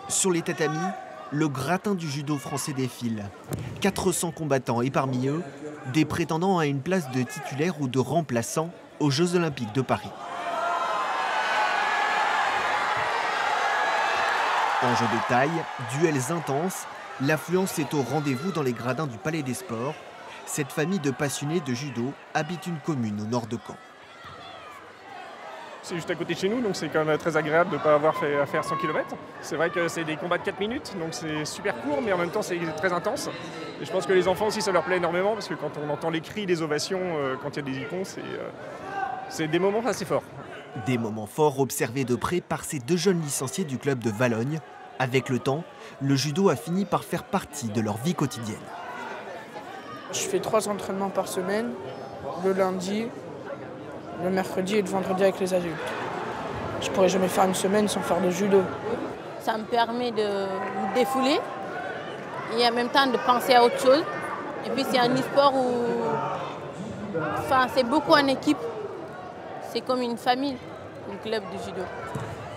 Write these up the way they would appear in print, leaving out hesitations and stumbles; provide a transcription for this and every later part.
Sur les tatamis, le gratin du judo français défile. 400 combattants et parmi eux, des prétendants à une place de titulaire ou de remplaçant aux Jeux Olympiques de Paris. Enjeux de taille, duels intenses, l'affluence est au rendez-vous dans les gradins du Palais des Sports. Cette famille de passionnés de judo habite une commune au nord de Caen. C'est juste à côté de chez nous, donc c'est quand même très agréable de ne pas avoir fait à faire 100 km. C'est vrai que c'est des combats de 4 minutes, donc c'est super court, mais en même temps c'est très intense. Et je pense que les enfants aussi ça leur plaît énormément, parce que quand on entend les cris, les ovations, quand il y a des icônes, c'est des moments assez forts. Des moments forts observés de près par ces deux jeunes licenciés du club de Valognes. Avec le temps, le judo a fini par faire partie de leur vie quotidienne. Je fais 3 entraînements par semaine, le lundi, le mercredi et le vendredi avec les adultes. Je pourrais jamais faire une semaine sans faire de judo. Ça me permet de me défouler et en même temps de penser à autre chose. Et puis c'est un sport où c'est beaucoup en équipe. C'est comme une famille, le club de judo.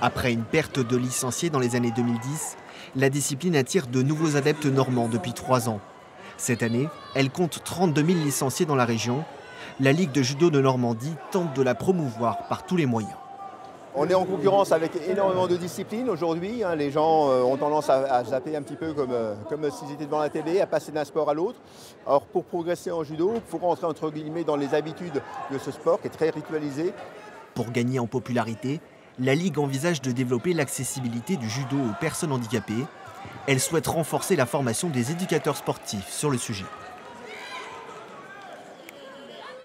Après une perte de licenciés dans les années 2010, la discipline attire de nouveaux adeptes normands depuis 3 ans. Cette année, elle compte 32 000 licenciés dans la région. La Ligue de judo de Normandie tente de la promouvoir par tous les moyens. On est en concurrence avec énormément de disciplines aujourd'hui. Les gens ont tendance à zapper un petit peu comme s'ils étaient devant la télé, à passer d'un sport à l'autre. Alors pour progresser en judo, il faut rentrer entre guillemets dans les habitudes de ce sport qui est très ritualisé. Pour gagner en popularité, la Ligue envisage de développer l'accessibilité du judo aux personnes handicapées. Elle souhaite renforcer la formation des éducateurs sportifs sur le sujet.